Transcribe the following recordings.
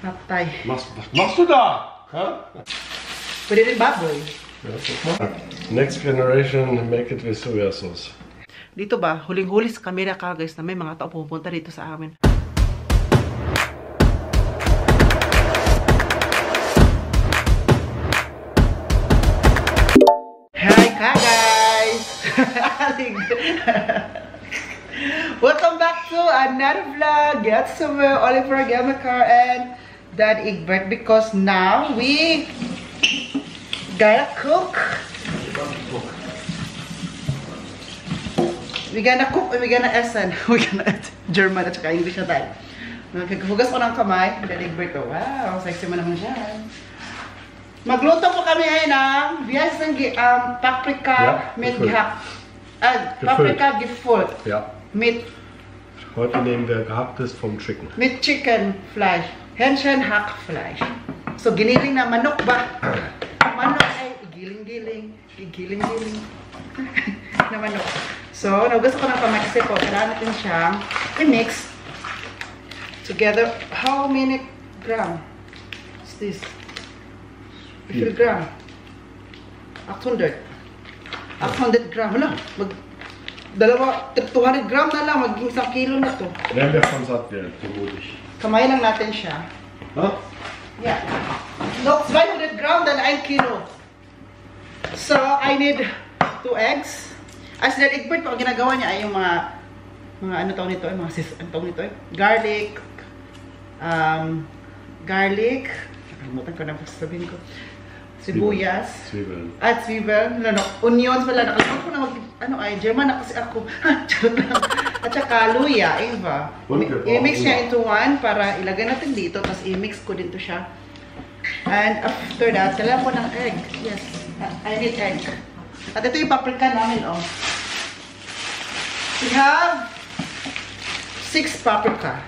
Patay. Was machst du da? Huh? Pwede rin baboy. Ja, guck mal. Next generation, make it with soya sauce. Dito ba, huling-huli sa kamera ka guys na may mga tao pupunta dito sa amin. Hi ka guys! Welcome back to another vlog. Get somewhere, Oliver Gamacar and Dad Egbert, because now we gotta cook. We're gonna cook and we're gonna essen. We're gonna eat German at saka English na tayo. Nagkahugas ko ng kamay. Dad Egbert, oh, wow, sexy mo naman siya. Magluto po kami ngayon ng biyasang paprika mit gehackt. Paprika gefüllt. Ja. Mit Heute nehmen wir gehacktes vom Chicken. mit chicken fleisch. Hähnchen Hackfleisch. So giniling na manok ba? Manok ay igiling-giling. Igiling-giling. na manok. So, nagugas ko ng kamay kasi po, kailangan natin siyang i-mix together. How many gram is this? 800 gram. 800. 800 gram. Hala, dalawa, 200 gram na lang. Maging 1 kilo na to. Werden wir von satt werden, vermutlich. Kamay lang natin siya. Huh? Yeah. No, 200 gram then 1 kilo. So, I need 2 eggs. As Dad Egbert po, ang ginagawa niya ay yung mga ano tawag nito, mga ano tawag nito, garlic, nakalimutan ko na po sabihin ko. Sibuyas. Zwiebeln. At zwiebeln. Onions pala. Nakalimutan ko na ano ay, German na kasi ako. At saka luya, Eva. I-mix niya into one para ilagay natin dito. Tapos i-mix ko dito siya. And after that, kailangan ko ng egg. Yes, I need egg. At ito yung paprika namin, oh. We have 6 paprika.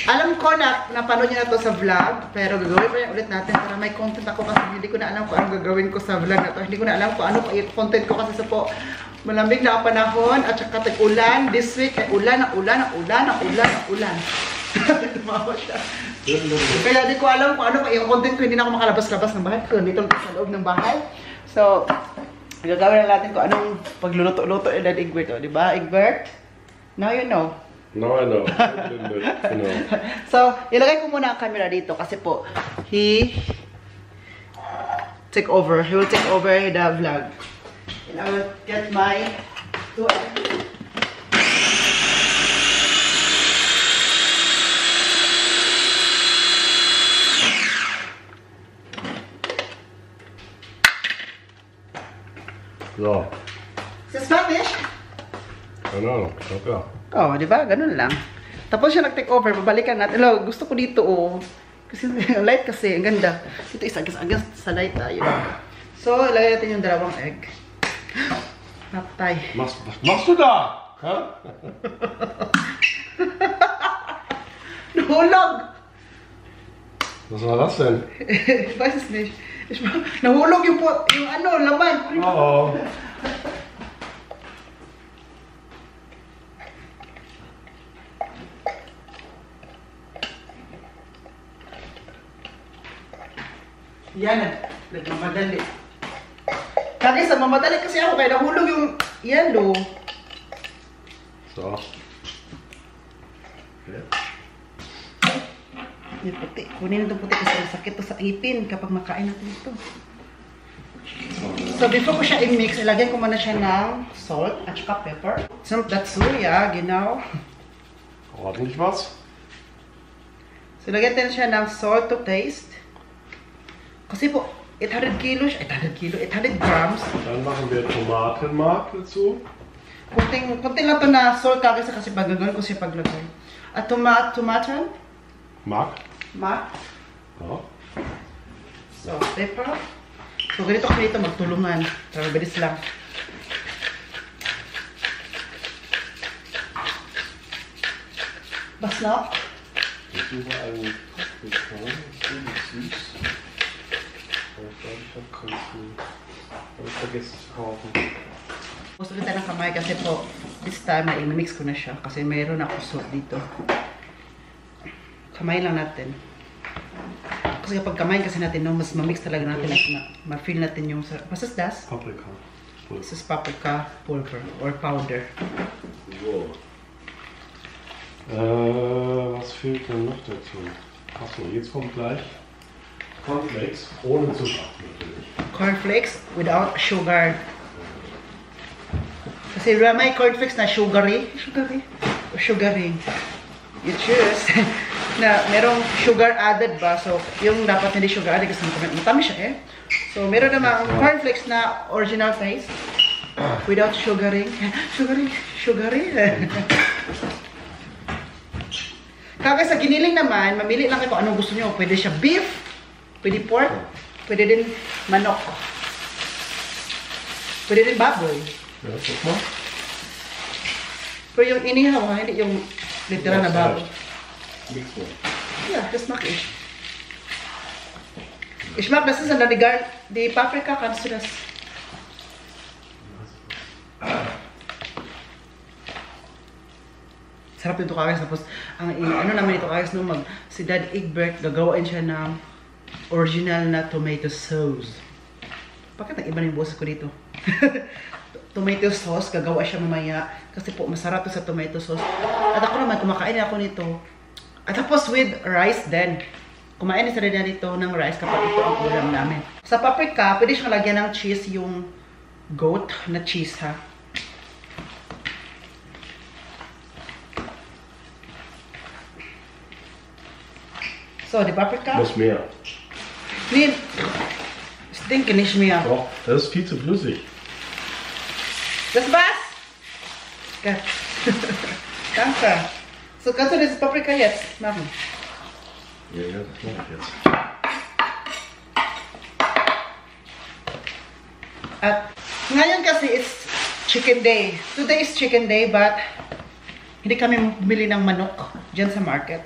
Alam ko na napanood niyo na to sa vlog, pero gagawin pa ulit natin para may content ako kasi hindi ko na alam kung anong gagawin ko sa vlog na to. Hindi ko na alam kung ano content ko kasi sa po malamig na panahon at saka tag-ulan. This week ay ulan. Tumawa siya. Kaya hindi ko alam kung ano pa yung content ko. Hindi na ako makalabas-labas ng bahay. Kung dito sa loob ng bahay. So, gagawin na natin kung anong pagluluto-luto ni Dad Egbert. O, diba, Egbert? Now you know. No, I know. Genau. So, ilagay ko muna ang camera dito kasi po, he will take over the vlog. And I will get my 2 eggs. So. Sa Spanish? Ano? Okay. Oh, di ba? Ganun lang. Tapos siya nag-take over, babalikan natin. Hello, gusto ko dito, oh. Kasi light kasi, ang ganda. Dito isa-agas sa light tayo. So, ilagay natin yung 2 egg. Patay. Was machst du da? Huh? Nahulog! Was war das denn? Ich weiß es nicht. Nahulog yung ano, laman. Oh. Yan, nagmamadali. Kaya sa mamadali kasi ako, kaya nahulog yung yellow. So. Okay. Yung puti. Kunin itong puti kasi masakit to sa ipin kapag makain natin ito. So before ko siya i-mix, ilagyan ko muna siya ng salt at saka pepper. Some dazu, ja, genau. Ordentlich was? So lagyan natin siya ng salt to taste. Kasi po, 800 grams. Dann machen wir Tomatenmark dazu. Kunting lang to na salt kasi pagagawin ko siya paglagay. At tomaten. Mark. Oh. So, pepper. So, ganito kami dito magtulungan. Para mabilis lang. Was noch? Ich suche einen Paprika. Süß. Ich habe vergessen zu kaufen. Gusto kita ng kamay kasi po, this time na i-mix ko na siya kasi mayroon ako salt dito. Kamay lang natin. Kasi kapag kamay kasi natin, no, mas mamix talaga natin at ma-feel natin yung... What's this? Paprika. This is paprika pulver or powder. So. Was fehlt denn noch dazu? Achso, jetzt kommt gleich Cornflakes ohne Zucker natürlich. Cornflakes without sugar. Kasi may cornflakes na sugary. Sugary. You choose. Na merong sugar added ba? So, yung dapat hindi sugar added kasi matamis siya eh. So, meron namang cornflakes na original taste without sugaring. Sugary. Kaya sa giniling naman, mamili lang kayo kung anong gusto nyo. Pwede siya beef, pwede pork, pwede din manok. Pwede din baboy. Ja, guck mal. Pero yung inihaw, hindi yung literal na baboy. Mix mo. Yeah, das mag ich. Ich mag das ist die Paprika, kannst du das? Sarap yung tukagas. Tapos, ang ano naman ito guys, no, si Dad Egbert, gagawain siya ng original na tomato sauce. Bakit nag-iba na yung boses ko dito? Tomato sauce, gagawa siya mamaya. Kasi po, masarap sa tomato sauce. At ako naman, kumakain ako nito. At tapos with rice din. Kumain sa rin nito ng rice kapag ito ang ulam namin. Sa paprika, pwede siyang lagyan ng cheese, yung goat na cheese ha. So, die Paprika? Muss mehr. Nee, ich denke nicht mehr. Doch, das ist viel zu flüssig. Das war's? Ja. Danke. So, kannst du das Paprika jetzt machen? Ja, das mache ich jetzt. At ngayon kasi it's chicken day. Today is chicken day, but hindi kami bumili ng manok dyan sa market.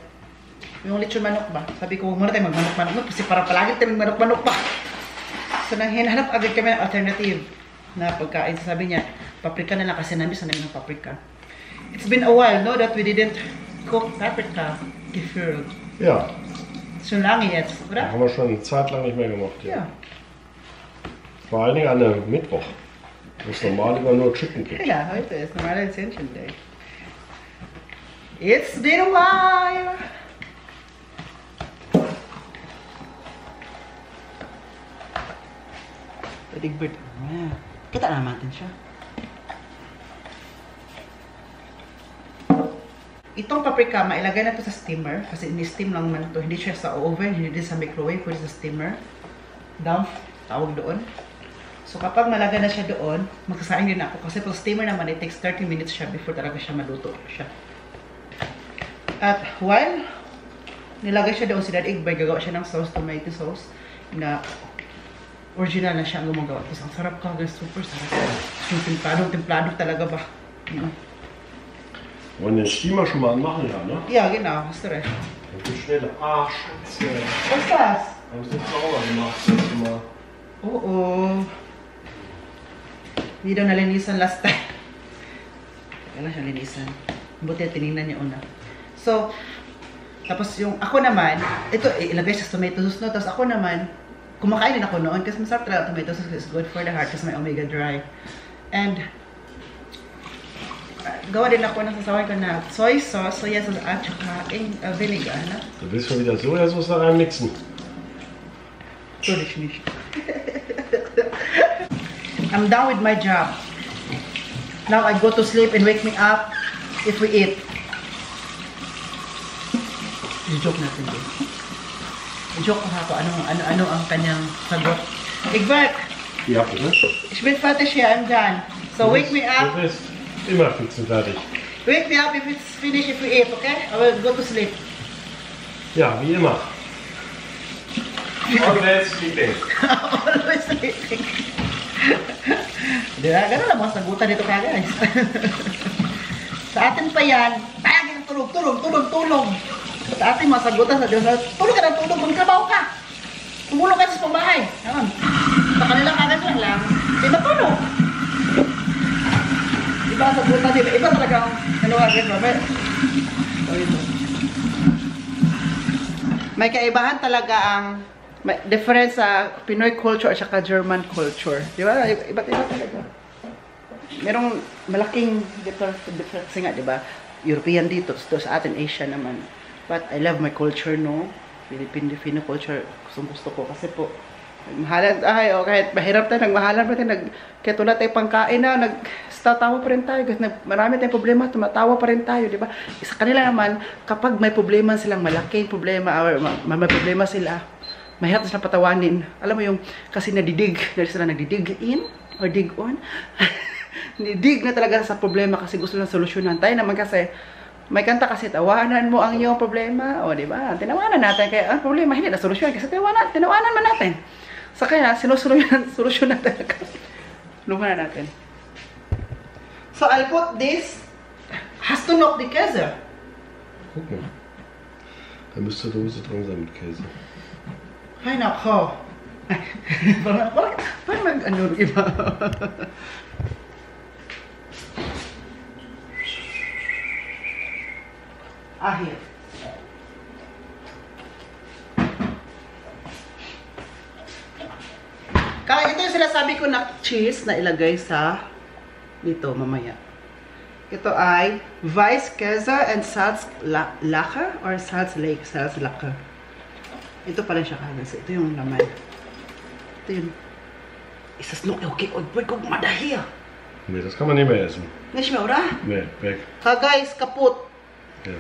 Yung lechon manok ba? Sabi ko, huwag muna tayo magmanok-manok kasi para palagi tayo magmanok-manok pa. So, nang hinahanap agad kami ng alternative na pagkain. So, sabi niya, paprika na lang kasi namiss na namin ng paprika. It's been a while, no, that we didn't cook paprika gefühlt. Ja. Schon lange jetzt, oder? Haben wir schon eine Zeit lang nicht mehr gemacht. Ja. Vor allen Dingen an einem Mittwoch, wo es normal immer nur Chicken gibt. Ja, heute ist normaler Hähnchen Day. It's been a while. Egbert, kita naman natin siya. Itong paprika, mailagay na to sa steamer kasi ini-steam lang man to. Hindi siya sa oven, hindi din sa microwave, pwede sa steamer. Dump, tawag doon. So kapag malagay na siya doon, magsasaing din ako kasi pag steamer naman, it takes 30 minutes siya before talaga siya maluto siya. At while nilagay siya doon si Dad Egbert, gagawa siya ng sauce, tomato sauce na original na siya ang gumagawa. Tapos ang sarap ka guys, super sarap. Yung templado talaga ba? Wollen den Steamer schon mal anmachen, ja, ne? Ja, genau, hast du recht. Das geht schneller. Ah, Scheiße. Was ist das? Haben es nicht sauber gemacht, das Mal. Oo. Hindi daw nalinisan last time. Kailan siya linisan. Buti tinignan niya una. So, tapos yung ako naman, ito ilagay siya sa tomato sauce, no? Tapos ako naman, kumakain din ako noon kasi masarap talaga tomato sauce is good for the heart kasi may omega dry. And gawa din ako ng sasawan ko na soy sauce, soya sauce at saka vinegar, na? Du willst schon wieder Sojasauce da reinmixen. Natürlich nicht. I'm done with my job. Now I go to sleep and wake me up if we eat. I-joke natin din. I-joke ko ako ano ang kanyang sagot. Egbert! Ja, bitte. Ich bin fertig hier, I'm done. So wake me up. Du bist immer fix und fertig. Wake me up if it's finished, if we eat, okay? I will go to sleep. Ja, wie immer. Always sleeping. Always sleeping. Diba? Ganun lang mga sagutan dito ka guys. Sa atin pa yan, lagi ng tulog. Sa ating mga sagutan sa Diyos, tulog ka ng tulog, magtrabaho ka. Tumulong ka sa pambahay. Naman. Sa kanilang kagas lang, di ba tulog? Iba ang sagutan, iba talagang ano agad, Robert. So ito. May kaibahan talaga ang difference sa Pinoy culture at saka German culture. Di ba? Iba't iba talaga. Merong malaking difference nga, di ba? European dito, sa atin, Asia naman. But I love my culture, no? Filipino culture, gusto ko kasi po, mahalan tayo, kahit mahirap tayo, nagmahalan pa tayo, kahit wala tayo pangkain na, nagtatawa pa rin tayo, kahit marami tayong problema, tumatawa pa rin tayo, di ba? Sa kanila naman, kapag may problema silang malaking problema, or may problema sila, mahirap silang patawanin. Alam mo yung, kasi nadidig, dahil sila nagdidig in, or dig on, nidig na talaga sa problema kasi gusto lang solusyonan. Tayo naman kasi, may kanta kasi, tawanan mo ang iyong problema, o di ba? Tinawanan natin, kaya ang problema hindi na solusyon, kasi tinawanan man natin. Sa kanya, solusyonan talaga. Lumanan natin. So, I'll put this, hast du noch die Käse? Guck mal. Da müsste Dose drin sein mit Käse. Ay, nako. Parang mag-ano, iba. Here. Kaya ito yung sinasabi ko na cheese na ilagay sa dito mamaya. Ito ay Weisskäse and Salzlacher or Salzlacher. Ito pala siya kasi. Ito yung laman. Ito yun. Ist das noch okay? Und wir gucken mal daher. Nee, das kann man nicht mehr essen. Nicht mehr, oder? Nee, weg. Guys, kaput. Ja.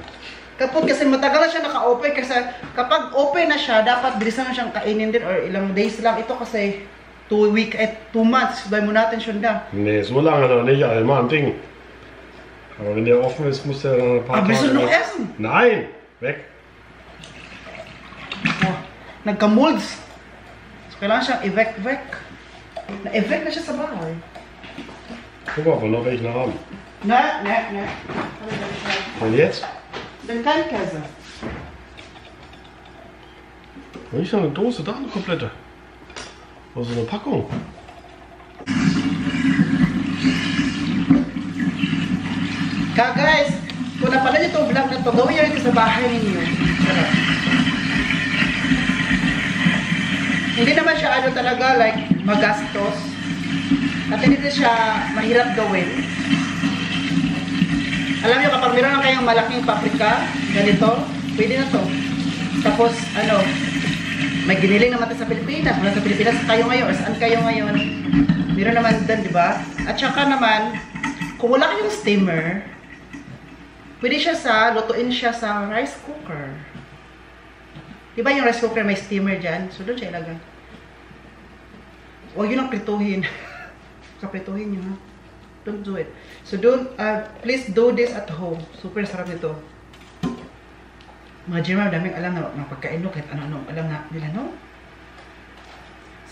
Kaput kasi matagal na siya naka-open kasi kapag open na siya, dapat bilisan na siyang kainin din or ilang days lang. Ito kasi 2 months, bei mo natin schon da. Nee, so lange noch nicht, einmal ein Ding. Aber wenn der offen ist, muss der dann ein paar Tage... willst du noch weg. essen? Nein, weg. Oh, nagka-molds. So, kailangan siyang i-vec. Na-evec na siya sa bahay. Guck mal, ob wir noch welchen haben. Ne. Und jetzt? Dann kein Käse. Nicht noch eine Dose, da eine komplette. Also eine Packung. Guys, kung napanood niyo itong vlog na ito, gawin niyo rin sa bahay ninyo. Hindi naman siya ano talaga, like, magastos. At hindi siya mahirap gawin. Alam niyo, kapag meron lang kayong malaking paprika, ganito, pwede na to. Tapos, ano, may giniling naman sa Pilipinas. Mula sa Pilipinas kayo ngayon, or saan kayo ngayon. Meron naman din, di ba? At saka naman, kung wala kayong steamer, pwede siya lutuin siya sa rice cooker. Di ba yung rice cooker may steamer dyan? So, doon siya ilagay. Huwag yun ang prituhin. Kaprituhin nyo, ha? Don't do it. So, please do this at home. Super sarap nito. Mga German, daming alam na mga pagkain, no? Kahit ano-ano alam na nila, no?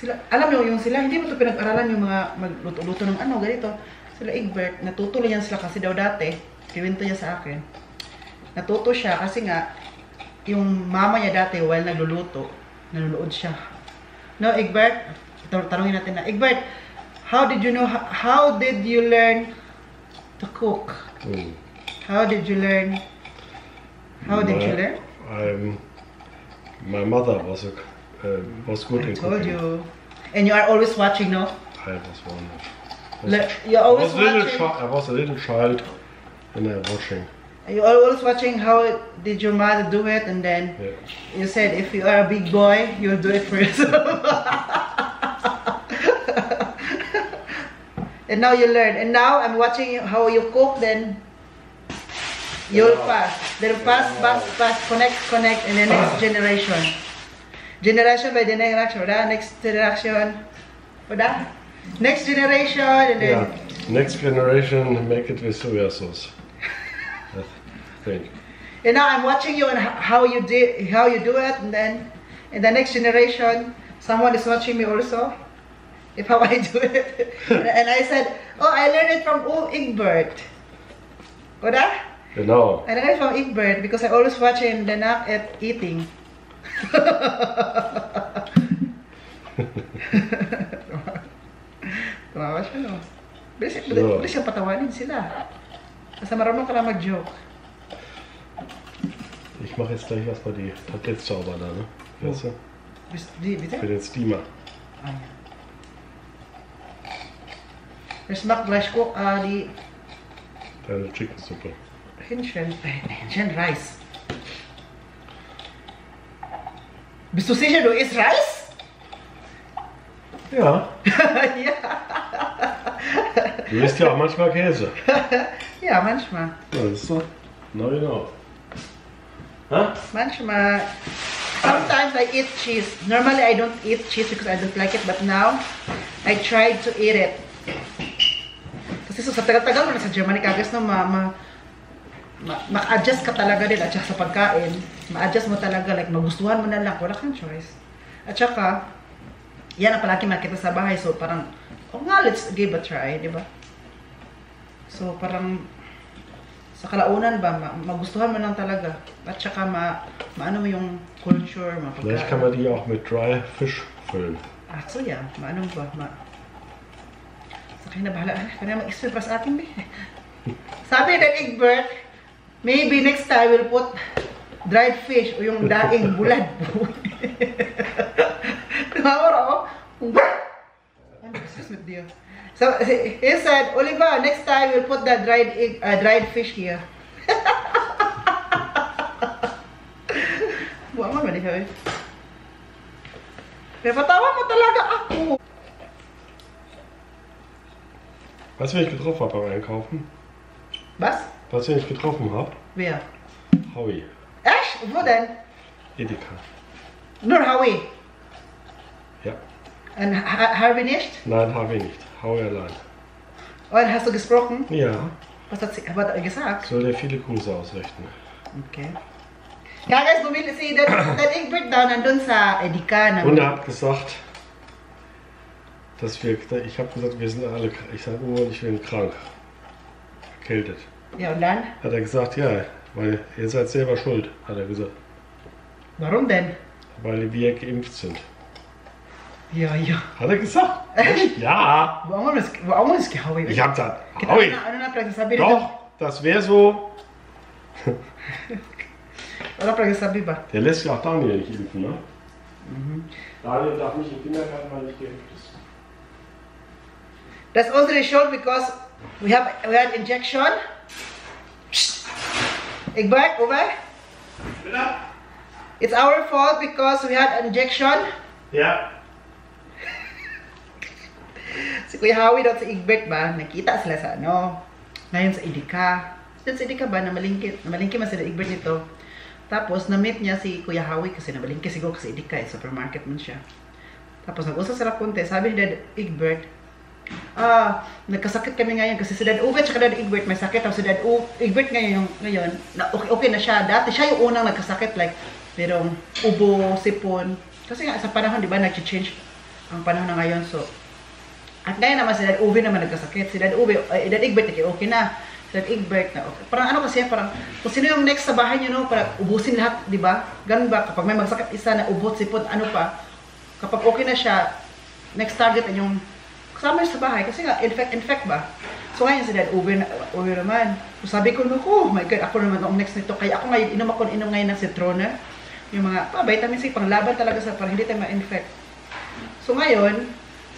Sila, alam nyo, yung sila, hindi mo ito pinag-aralan yung mga magluto-luto ng ano, ganito. Sila Egbert, natutuloy yan sila kasi daw dati, kiwento niya sa akin. Natuto siya kasi nga, yung mama niya dati, while nagluluto, nanonood siya. No, Egbert? Tanungin natin na, Egbert, how did you learn to cook? How did you learn? My mother was good in cooking. I told you. And you are always watching, no? I was one. You're always watching. I was a little child when I was watching. You are always watching how did your mother do it, and then you said if you are a big boy, you'll do it for yourself. And now you learn. And now I'm watching how you cook, then you'll pass. Then pass, connect in the next generation. Generation by generation, right? Next generation. What? Next generation, and then... Next generation, make it with soya sauce. I think. And now I'm watching you and how you do it, and then in the next generation, someone is watching me also. If how I do it. And I said, oh, I learned it from Egbert. What? Genau. I learned it from Egbert because I always watch him then at eating. Tumawa siya, no? Bilis siya patawanin sila. Basta marunong ka lang mag-joke. Ich mache jetzt gleich erstmal die Tablettzauber da, ne? Weißt du? Bitte? Für den Steamer. Ah, ja. Ich mache gleich die Deine Chickensuppe. Hähnchen Reis. Bist du sicher, du isst Reis? Ja. Ja. Du isst ja auch manchmal Käse. Ja, manchmal. Ja, das ist so. Na genau. Huh? Manchmal. Sometimes I eat cheese. Normally I don't eat cheese because I don't like it, but now I tried to eat it. Kasi so, sa tagal-tagal mo na sa Germany, kagas no, ma-adjust ka talaga din at saka sa pagkain. Ma-adjust mo talaga, like magustuhan mo na lang, wala kang choice. At saka, yan ang palagi makita sa bahay, so parang, oh nga, let's give a try, di ba? So parang, sa kalaunan ba, magustuhan mo lang talaga. At saka maano mo yung culture, mapagkain. Vielleicht kann man die auch mit Dry Fish füllen. Ach so, ja. Maano ba? Sakay na bahala. Kaya mag-explain pa sa atin, Sabi ng Egbert, maybe next time we'll put dried fish o yung daing bulad. Tumawara ako. Ano business with you? So he said, Oliva, next time we'll put the dried fish here. Buwan mo ba niya eh? Pero patawa mo talaga ako. Weißt du, wen ich getroffen habe beim Einkaufen? Was? Weißt du, wen ich getroffen habe? Wer? Howie. Echt? Wo denn? Edeka. Nur Howie? Ja. Und Harvey nicht? Nein, Howie nicht. Howie allein. Und hast du gesprochen? Ja. Was hat er gesagt? Soll dir viele Grüße ausrichten. Okay. Ja, guys, bumili si Egbert daw nandun sa Edeka. Und er hat gesagt, dass ich habe gesagt, wir sind alle, ich sage nur, ich bin krank. Erkältet. Ja, und dann? Hat er gesagt, ja, weil ihr seid selber schuld, hat er gesagt. Warum denn? Weil wir geimpft sind. Ja, ja. Hat er gesagt? Ja. Wo mo nas kihawi? Ich hab gesagt, Howie. Ano na pagsasabi Doch, das wäre so. Ano pagsasabi ba? Der lässt ja auch Daniel nicht impfen, ne? Mhm. Daniel darf nicht im Kindergarten, weil nicht geimpft ist. That's unsere Schuld because we had injection. Egbert, over. It's our fault because we had injection. Ja. Si Kuya Howie daw sa Egbert ba, nakita sila sa ano, ngayon sa Edeka. Doon sa Edeka ba, namalingki man sila Egbert nito. Tapos, na-meet niya si Kuya Howie kasi namalingki siguro kasi Edeka, supermarket man siya. Tapos, nag-usap sila konti, sabi ni Dad Egbert, nagkasakit kami ngayon kasi si Dad Uwe at Dad Egbert may sakit. Tapos si Dad Egbert ngayon okay na siya. Dati siya yung unang nagkasakit, like, merong ubo, sipon. Kasi nga, sa panahon, di ba, nag-change ang panahon na ngayon, so, at ngayon naman si Dad Uwe naman nagkasakit. Si Dad Uwe, Dad Egbert, okay na. Si Dad Egbert na okay. Parang ano kasi, parang kung sino yung next sa bahay nyo, no, parang ubusin lahat, di ba? Ganun ba? Kapag may magsakit isa na ubot, sipon, ano pa, kapag okay na siya, next target ay yung kasama sa bahay. Kasi nga, infect ba? So ngayon si Dad Uwe naman. So sabi ko, oh my God, ako naman ang next nito. Kaya ako ngayon, inom ngayon ng citrona. Yung mga, vitamin C, panglaban talaga sa para hindi tayo ma-infect. So ngayon,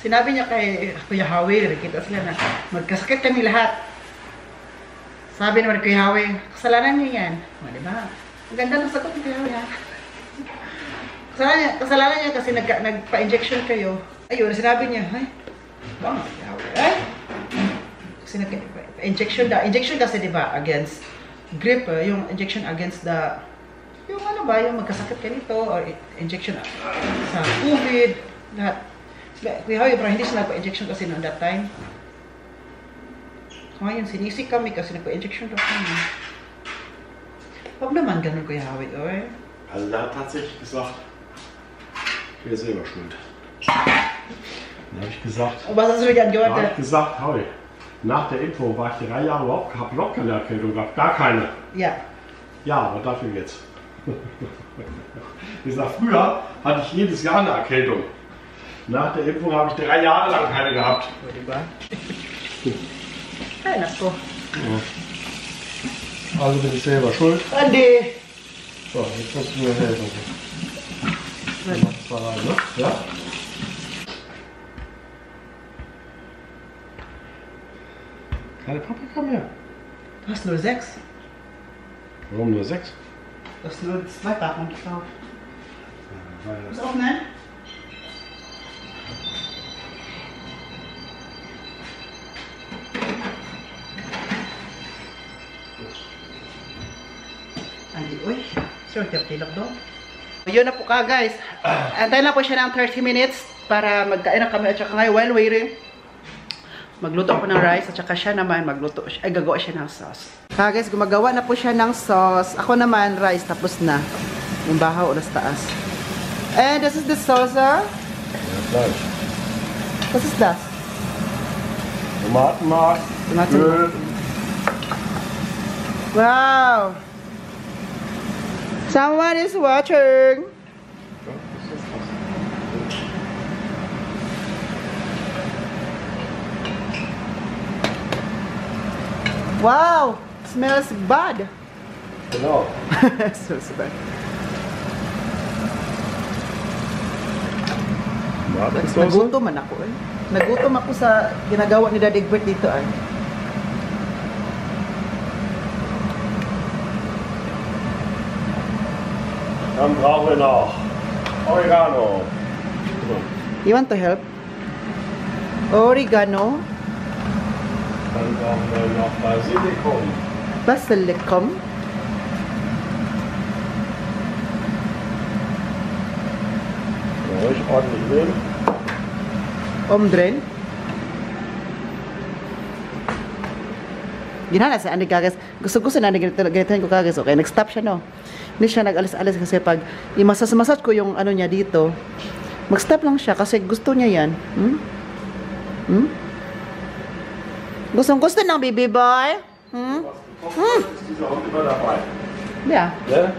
sinabi niya kay Kuya Howie, nakita sila na magkasakit kami lahat. Sabi naman kay Howie, kasalanan niya yan. Diba? Ang ganda ng sagot ni Kuya Howie, ha? Kasalanan niya kasi nagpa-injection kayo. Ayun, sinabi niya, ay, bang, ay, kasi nagpa-injection daw. Injection kasi diba, against grip, yung injection against the, yung ano ba, yung magkasakit ka nito, or injection sa COVID, lahat. Kuya Howie, pero hindi sila nagpa-injection kasi noon that time. Ngayon, sinisik kami kasi nagpa-injection daw kami. Huwag naman ganun, Kuya Howie, oy. Also da hat tatsächlich gesagt, ich bin selber schuld. Dann habe ich gesagt, Was hast du denn gehört? da habe ich gesagt, Howie, nach der Impfung war ich 3 Jahre überhaupt keine Erkältung gehabt, gar keine. Ja. Ja, aber dafür jetzt. Ich sag, früher hatte ich jedes Jahr eine Erkältung. Nach der Impfung habe ich 3 Jahre lang keine gehabt. Ay, nako. Also bin ich selber schuld. Andi! So, jetzt musst du mir helfen. Du machst mal rein, ne? Ja? Keine Paprika mehr. Du hast nur 6. Warum nur 6? Du hast nur 2 Packungen gekauft. Ja, Muss öffnen? Andi, uy. Sir, tilak doon. Yun na po ka, guys. Antayin lang po siya ng 30 minutes para magkain na kami. At saka ngayon, while waiting, magluto ako ng rice. At saka siya naman magluto. Ay, gagawa siya ng sauce. Guys, gumagawa na po siya ng sauce. Ako naman, rice. Tapos na. Yung bahaw, ulas taas. And this is the salsa. Fleisch. Was ist das? Tomatenmark. Tomatenmark. Öl. Wow! Someone is watching. Wow! Smells bad. Genau. Smells bad. Tomatensauce. Nagutom man ako eh. Nagutom ako sa ginagawa ni Daddy Egbert dito ay. Dann brauchen wir noch Oregano. You want to help? Oregano, Dann brauchen wir noch Basilikum. basilicum, Ruhig ordentlich nehmen. omdren. Ginana sa ani kagas. Gusto na ganito ko kagas. Okay, nag-stop siya no. Hindi siya nag-alis-alis kasi pag imasas-masas ko yung ano niya dito, mag-stop lang siya kasi gusto niya yan. Gusto ng baby boy? Ist dieser Hund immer dabei? Yeah. Ja?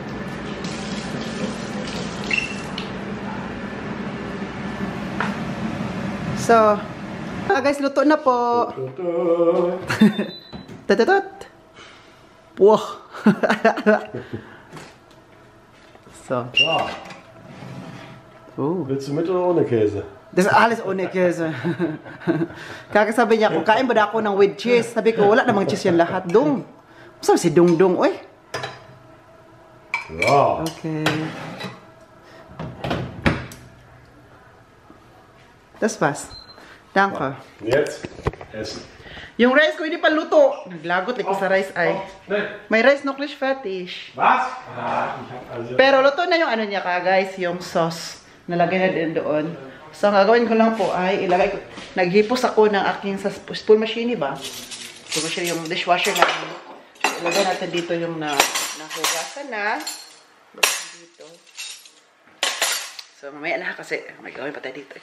So, guys, luto na po. Tatatat. Wow. So. Ja. Oh. Willst du mit oder ohne Käse? Das ist alles ohne Käse. Kakasabi niya, kung kain ba na ako ng with cheese? Sabi ko, wala namang cheese yan lahat. Dung. Saan si Dung Dung? Uy. Ja. Okay. Das war's. Danke. Jetzt essen. Yung rice ko hindi pa luto. Naglagot ko sa rice ay. Schnell. May rice noch nicht fertig. Was? Ah, ich hab also. Pero luto na yung ano niya ka guys, yung sauce. Nalagay na din doon. So ang gagawin ko lang po ay ilagay ko. Naghipos ako ng aking sa spoon machine ba? Spoon machine yung dishwasher na. Ilagay natin dito yung nahugasan na. Dito. So mamaya na kasi may gawin pa tayo dito.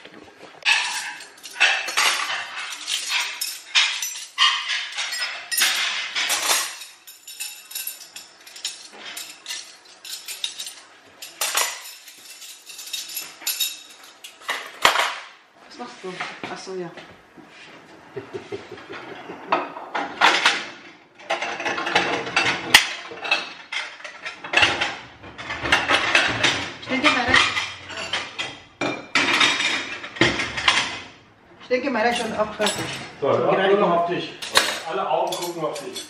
Was machst du? Achso, ja. Ich denke mal, das ist schon auch fertig. So, ja, nur noch auf dich. Alle Augen gucken auf dich.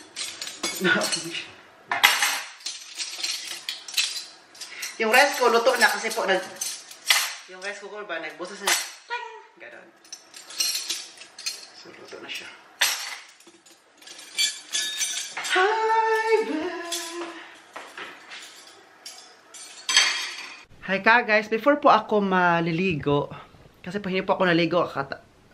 Yung rice ko, luto na kasi po yung rice ko ba, nagbusas na. Ganon. So, luto na siya. Hi ka guys, before po ako maliligo, kasi po hindi po ako naligo,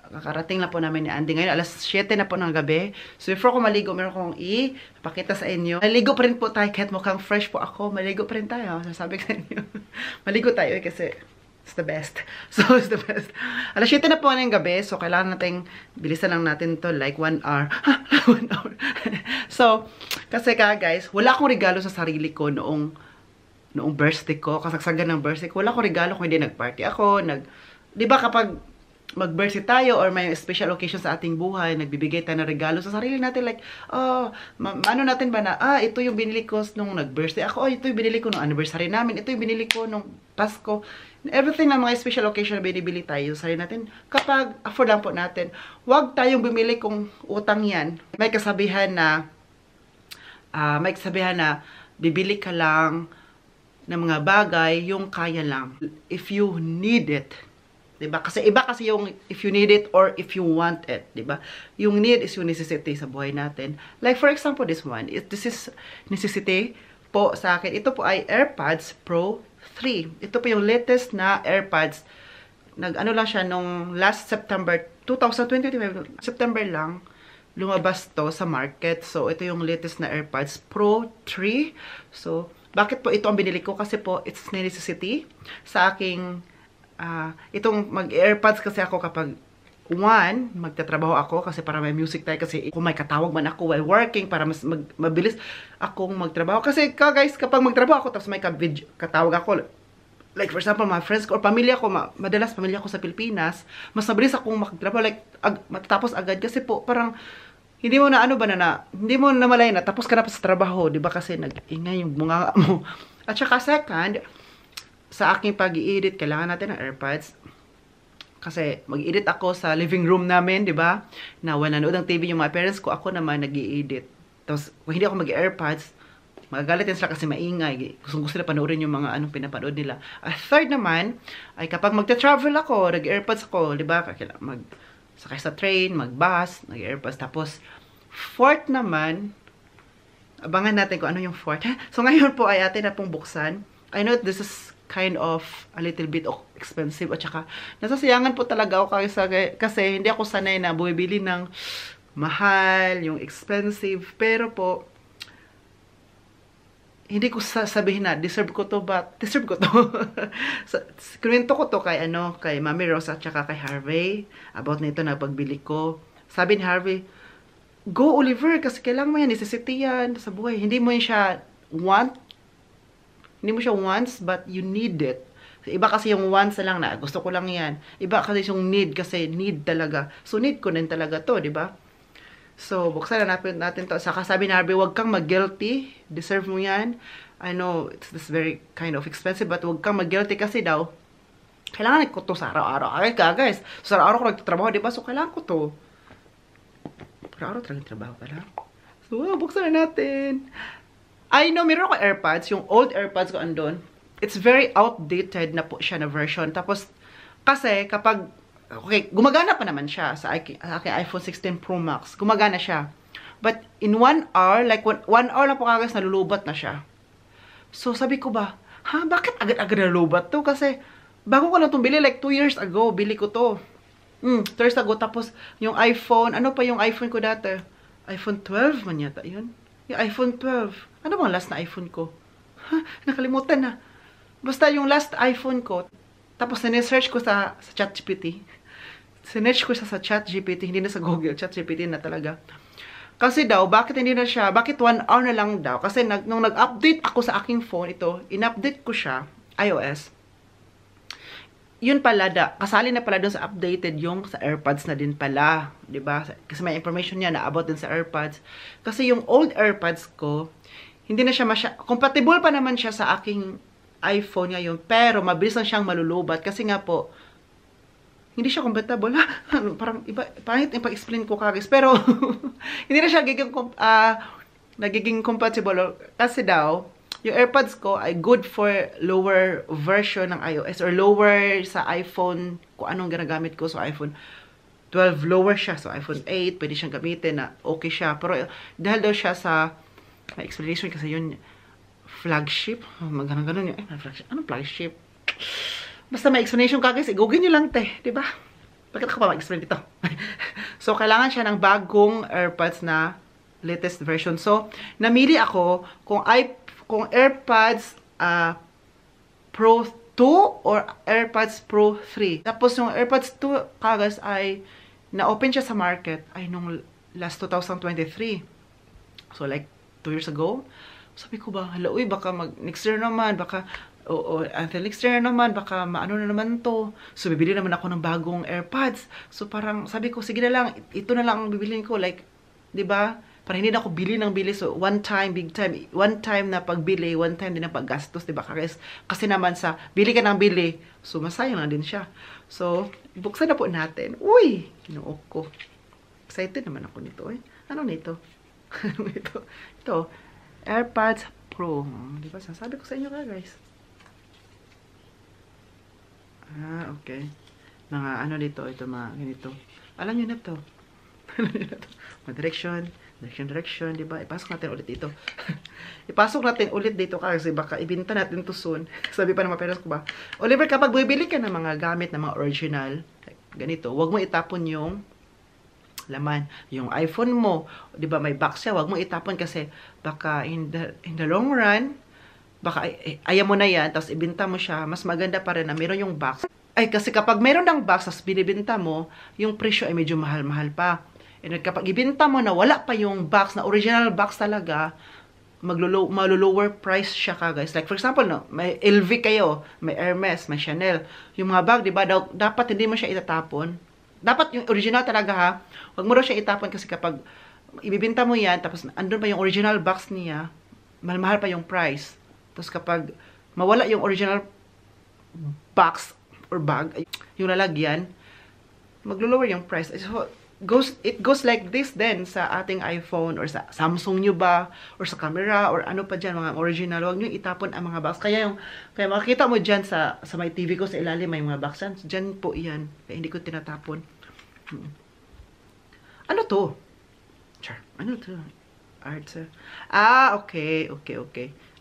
kakarating lang po namin ni Andy. Ngayon, alas 7 na po ng gabi. So, before ako maligo, meron akong ipakita sa inyo. Maligo pa rin po tayo, kahit mukhang fresh po ako. Maligo pa rin tayo. Sasabi ko sa inyo. Maligo tayo kasi it's the best. So, it's the best. Alas 7 na po ng gabi. So, kailangan natin, bilisan lang natin to like 1 hour. 1 hour. So, kasi guys, wala akong regalo sa sarili ko noong birthday ko. Kasagsagan ng birthday ko. Wala akong regalo kung hindi nag-party ako. Di ba kapag mag-birthday tayo or may special occasion sa ating buhay, nagbibigay tayo ng regalo sa sarili natin, like, ano natin ba na, ito yung binili ko nung nag-birthday ako, ito yung binili ko nung anniversary namin, ito yung binili ko nung Pasko. Everything na mga special occasion na binibili tayo sa sarili natin, kapag afford lang po natin, huwag tayong bumili kung utang yan. May kasabihan na bibili ka lang ng mga bagay yung kaya lang. If you need it. Diba? Kasi iba kasi yung if you need it or if you want it, diba? Yung need is yung necessity sa buhay natin. Like for example, this one, this is necessity po sa akin. Ito po ay AirPods Pro 3. Ito po yung latest na AirPods. Nag-ano lang siya nung last September 2025, September lang lumabas to sa market. So ito yung latest na AirPods Pro 3. So bakit po ito ang binili ko? Kasi po it's necessity sa aking itong mag-AirPods kasi ako kapag magtatrabaho ako kasi para may music tayo kasi kung may katawag man ako while working para mas mabilis akong magtrabaho. Kasi guys, kapag magtrabaho ako tapos may katawag ako, like for example, mga friends ko or pamilya ko, madalas pamilya ko sa Pilipinas, mas mabilis akong magtrabaho, like matatapos agad kasi po parang hindi mo na hindi mo na malay na tapos ka na pa sa trabaho, di ba? Kasi nag-ingay yung bunga mo. At saka second, sa aking pag-i-edit, kailangan natin ng AirPods. Kasi mag-edit ako sa living room namin, di ba? Na wala nanood ng TV yung mga parents ko, ako naman nag-i-edit. Tapos, kung hindi ako mag-AirPods, magagalit din sila kasi maingay. Gusto nila panoorin yung mga pinapanood nila. Third naman, ay kapag magta-travel ako, nag-AirPods ako, di ba? Sakay sa train, mag-bus, nag-AirPods. Tapos, fourth naman, abangan natin kung ano yung fourth. So, ngayon po ay atin na pong buksan. I know this is kind of a little bit expensive at saka nasasayangan po talaga ako kasi hindi ako sanay na bumibili ng mahal, yung expensive, pero po hindi ko sasabihin na deserve ko to, but deserve ko to. Kwento ko to kay Mami Rose at saka kay Harvey about nito na pagbili ko. Sabi ni Harvey, go Oliver kasi kailangan mo yan, necessity yan sa buhay. Hindi mo siya wants, but you need it. Iba kasi yung wants lang na, gusto ko lang yan. Iba kasi yung need, kasi need talaga. So, need ko din talaga to, di ba? So, buksan na natin to. Saka sabi na, huwag kang mag-guilty. Deserve mo yan. I know, it's very kind of expensive, but huwag kang mag-guilty kasi daw, kailangan ko to sa araw-araw. Ay, guys, sa araw-araw ko nagtatrabaho, di ba? So, kailangan ko to. Araw-araw talagang trabaho pala. So, buksan na natin. I know, meron ako AirPods. Yung old AirPods ko andun. It's very outdated na po siya na version. Tapos, kasi kapag, okay, gumagana pa naman siya sa aking iPhone 16 Pro Max. Gumagana siya. But in 1 hour, like 1 hour lang po kagad nalulubat na siya. So, sabi ko ba, bakit agad-agad nalulubat to? Kasi, bago ko lang itong bili, like 2 years ago, bili ko to. 2 years ago. Tapos, yung iPhone, ano pa yung iPhone ko dati? iPhone 12 man yata yun. Yung iPhone 12. Ano bang last na iPhone ko? Nakalimutan na. Basta yung last iPhone ko, tapos sinesearch ko sa ChatGPT. Sinesearch ko sa ChatGPT, hindi na sa Google, ChatGPT na talaga. Kasi daw, bakit 1 hour na lang daw? Kasi nung nag-update ako sa aking phone, ito, in-update ko siya, iOS. Yun pala, kasali na pala doon sa updated yung sa AirPods na din pala. Diba? Kasi may information niya na about din sa AirPods. Kasi yung old AirPods ko, hindi na siya compatible pa naman siya sa aking iPhone ngayon, pero mabilis lang siyang malulubat kasi nga po hindi siya compatible. Parang iba, pangit yung pag-explain ko kagis, pero hindi na siya nagiging compatible kasi daw yung AirPods ko ay good for lower version ng iOS or lower sa iPhone kung anong ginagamit ko. So iPhone 12 lower siya, so iPhone 8 pwede siyang gamitin na okay siya, pero dahil daw siya sa may explanation kasi yun, flagship. Ganun yun. Flagship. Anong flagship? Basta may explanation ka guys. Google nyo lang, diba? Bakit ako pa mag-explain dito? So, kailangan siya ng bagong AirPods na latest version. So, namili ako kung AirPods Pro 2 or AirPods Pro 3. Tapos, yung AirPods 2, kagas, ay na-open siya sa market ay nung last 2023. So, like, 2 years ago, sabi ko ba, hala, uy, baka next year naman, baka Oo, until next year naman, baka maano na naman to. So, bibili naman ako ng bagong AirPods. So, parang sabi ko, sige na lang, ito na lang ang bibilin ko. Like, di ba? Para hindi na ako bili ng bili. So, one time, big time. One time na pagbili, one time din na paggastos, di ba? Kasi naman sa, bili ka ng bili. So, masayang lang din siya. So, buksan na po natin. Uy! Kinuok ko. Excited naman ako nito eh. Ano nito? Ano nito? Ito. AirPods Pro. Di ba? Sasabi ko sa inyo ka, guys. Ah, okay. Mga ano dito, ito mga ganito. Alam nyo na to. Alam nyo na to. Mga direction, di ba? Ipasok natin ulit dito. Ipasok natin ulit dito kasi baka ibinta natin to soon. Sabi pa ng mga parents ko ba? Oliver, kapag bibili ka ng mga gamit na mga original, like, ganito, wag mo itapon yung laman. Yung iPhone mo, di ba may box siya, wag mo itapon kasi baka in the long run, baka ayaw mo na yan, tapos ibinta mo siya, mas maganda pa rin na meron yung box. Ay, kasi kapag meron ng box, tapos binibinta mo, yung presyo ay medyo mahal-mahal pa. And kapag ibinta mo na wala pa yung box, na original box talaga, malo-lower price siya ka, guys. Like, for example, no, may LV kayo, may Hermes, may Chanel. Yung mga bag, di ba, dapat hindi mo siya itatapon. Dapat yung original talaga, ha. Huwag mo daw siya itapon kasi kapag ibibinta mo yan, tapos andun pa yung original box niya, mahal-mahal pa yung price. Tapos kapag mawala yung original box or bag, yung lalagyan, maglo-lower yung price. So, it goes like this then sa ating iPhone or sa Samsung nyo ba, or sa camera, or ano pa dyan, mga original. Huwag nyo itapon ang mga box. Kaya makikita mo dyan sa may TV ko sa ilalim, may mga box yan. Dyan po yan. Kaya hindi ko tinatapon. Ano to? Char, ano to? Art. Ah, okay.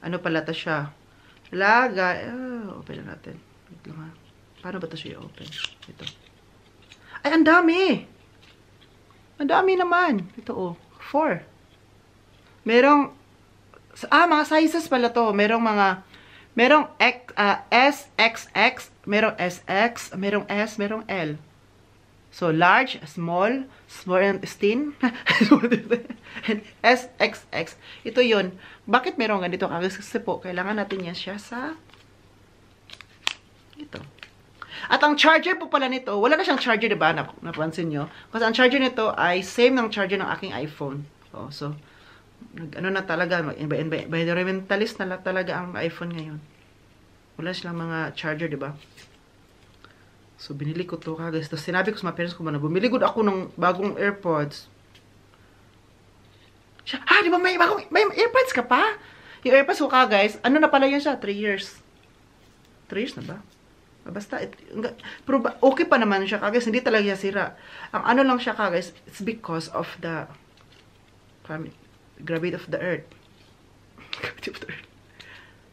Ano pala to siya? Lagay. Open na natin. Wait lang ha. Paano ba to siya open? Ito. Ay, ang dami! Ang dami naman. Ito, 4. Merong, mga sizes pala to. Merong SXX, merong SX, merong S, merong L. So, large, small and thin, and SXX. Ito yun. Bakit merong ganito? Kasi po, kailangan natin yan siya sa ito. At ang charger po pala nito, wala na siyang charger, diba? Napansin nyo? Kasi ang charger nito ay same ng charger ng aking iPhone. So, ano na talaga, environmentalist na talaga ang iPhone ngayon. Wala silang mga charger, diba? So, binili ko to guys. Tapos, sinabi ko sa mga parents ko na bumili ko ako ng bagong AirPods. Di ba may AirPods ka pa? Yung AirPods ko guys, ano na pala yun siya? 3 years. 3 years na ba? Basta, pero okay pa naman siya guys. Hindi talaga siya sira. Ang ano lang siya guys, it's because of the gravity of the earth. Gravity of the earth.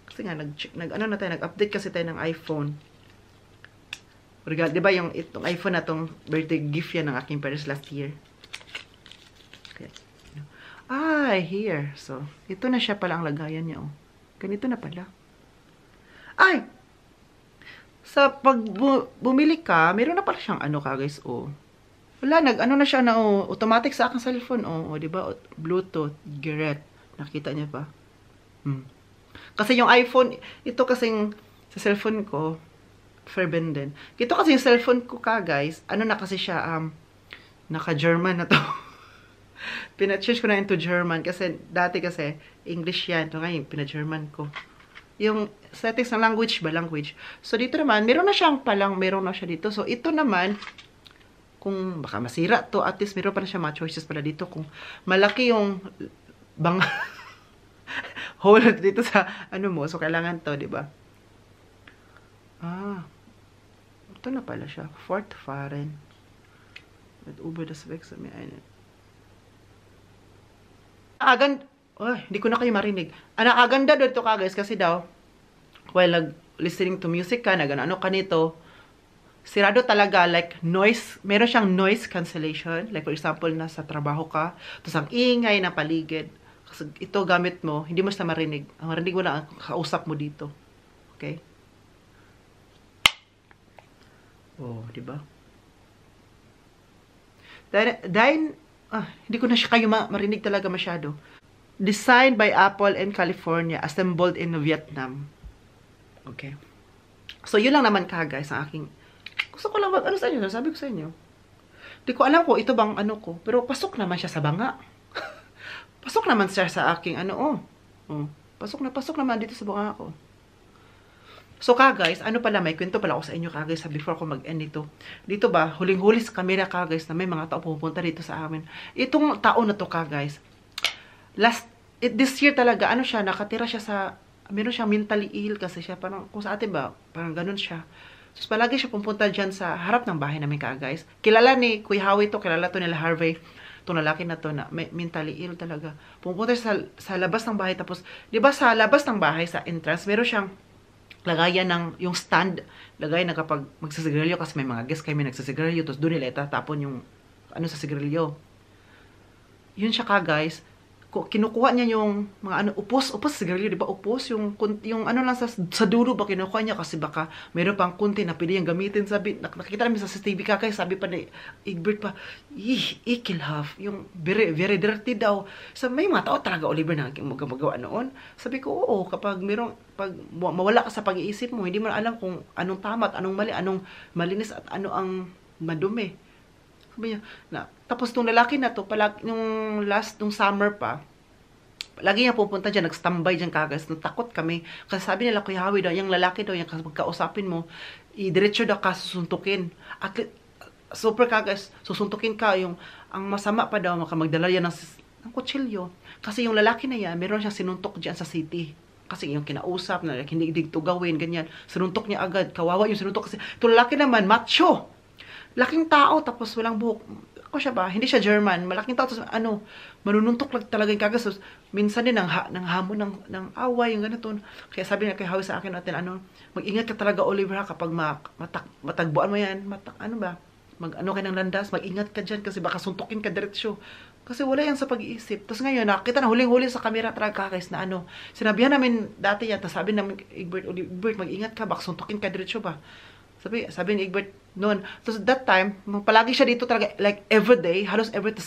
Kasi nga, nag-update kasi tayo ng iPhone. Di ba yung itong iPhone na itong birthday gift yan ng aking parents last year. Okay. Here. So, ito na siya pala ang lagayan niya. Ganito na pala. Ay! Sa pag bumili ka, meron na pala siyang ano ka guys, Wala, ano na siya na, automatic sa aking cellphone, di ba? Bluetooth, Garrett. Nakita niya ba? Kasi yung iPhone, ito kasing sa cellphone ko, Fairbairn din. Ito kasi yung cellphone ko guys, ano na kasi siya, naka-German na to. Pina-change ko na into German kasi dati kasi English yan. Ito ngayon, pina-German ko. Yung settings ng language. So, dito naman, meron na siya dito. So, ito naman, kung baka masira to, at least meron pa na siya mga choices pala dito. Kung malaki yung hole dito sa, mo, so kailangan to, di ba? Ito na pala siya. Fort Faren. With Uber the specs sa may ayun. Hindi ko na kayo marinig. Nakaganda doon ito guys kasi daw, while listening to music ka, ano ka nito, sirado talaga, like noise, meron siyang noise cancellation. Like for example, nasa trabaho ka, tapos ang ingay na paligid. Kasi ito gamit mo, hindi mo siya marinig. Ang marinig mo lang ang kausap mo dito. Okay? Diba? Hindi ko na siya kayo marinig talaga masyado. Designed by Apple in California, assembled in Vietnam. Okay. So, yun lang naman ka, guys, ang aking... Gusto ko lang ano sa inyo, sabi ko sa inyo. Di ko alam ko, ito bang ano ko. Pero pasok naman siya sa banga. Pasok naman siya sa aking ano, pasok naman dito sa banga ko. So, guys, ano pala, may kwento pala ako sa inyo, guys, before ko mag-end ito. Dito ba, huling-huli sa camera, guys, na may mga tao pupunta dito sa amin. Itong tao na to, guys, this year talaga, ano siya, nakatira siya sa, meron siyang mentally ill kasi siya, parang, kung sa atin ba, parang ganun siya. So, palagi siya pupunta dyan sa harap ng bahay namin, guys. Kilala ni Kuya Howie to, kilala to nila Harvey. Itong lalaki na to na mentally ill talaga. Pupunta siya sa labas ng bahay, tapos, di ba sa labas ng bahay, sa entrance, meron siyang lagayan ng, yung stand, lagayan na kapag magsasigarilyo, kasi may mga guests kami nagsasigarilyo, tapos doon nila itatapon yung, ano sa sigarilyo. Yun siya guys, kinukuha niya yung mga upos sa sigarilyo, di ba, upos, yung ano lang sa dulo ba, kinukuha niya, kasi baka mayroon pang kunti na pwede yung gamitin, sabi, nakikita namin sa CCTV kay sabi pa ni Egbert pa, ikilhaf, yung very, very dirty daw. So, may mga tao talaga, Oliver, na magawa noon. Sabi ko, oo, kapag pag mawala ka sa pag-iisip mo, hindi mo na alam kung anong tama at anong mali, anong malinis at ano ang madumi. Sabi niya, tapos nung lalaki na to, nung summer pa, lagi niya pupunta dyan, nag-standby dyan kagas, natakot kami, kasi sabi nila, Kuya Howie daw, yung lalaki daw, yung pagkausapin mo, diretso daw ka susuntukin. At super kagas, susuntukin ka, ang masama pa daw, magdala yan ng kutsilyo. Kasi yung lalaki na yan, meron siyang sinuntok dyan sa city. Kasi yung kinausap, na hindi dito gawin, ganyan, sinuntok niya agad, kawawa yung sinuntok, kasi itong lalaki naman, macho. Laking tao, tapos walang buhok. Ako siya ba? Hindi siya German. Malaking tao, tapos manununtok lang talaga yung kagas. Tapos, minsan din, ng hamon ng away, yung ganito. Kaya sabi niya kay Howie sa akin natin, mag-ingat ka talaga, Oliver, ha, kapag matagbuan mo yan, mag-ano ka ng landas, mag-ingat ka dyan, kasi baka suntukin ka diretsyo. Kasi wala yan sa pag-iisip. Tapos ngayon, nakita na huling-huli sa camera talaga, guys, na sinabihan namin dati yan, tapos sabi namin, Egbert, mag-ingat ka, baka suntukin ka diretsyo ba? Sabi ni Egbert noon. So, that time, palagi siya dito talaga, like, everyday, halos every,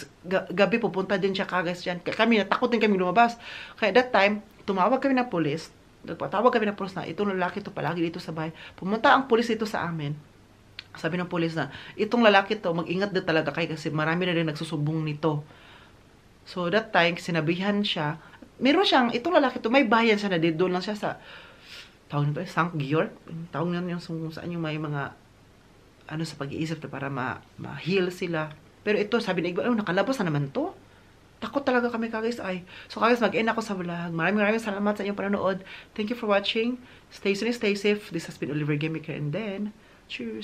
gabi pupunta din siya kagas dyan. Kami, natakot din kami lumabas. Kaya that time, tumawag kami ng pulis. Nagpatawag kami ng pulis na, itong lalaki to palagi dito sa bahay. Pumunta ang pulis dito sa amin. Sabi ng pulis na, itong lalaki to, mag-ingat din talaga kayo kasi marami na rin nagsusubong nito. So, that time, sinabihan siya, meron siyang, itong lalaki to, may bayan siya na dito, doon lang siya sa, tawag nito, St. Georg. Tawag nyo yung saan yung may mga sa pag-iisip na para ma-heal sila. Pero ito, sabi na Egbert, nakalabas na naman to. Takot talaga kami guys. So guys, mag-end ako sa vlog. Maraming salamat sa inyong panonood. Thank you for watching. Stay safe. This has been Oliver Game Maker, and then, cheers!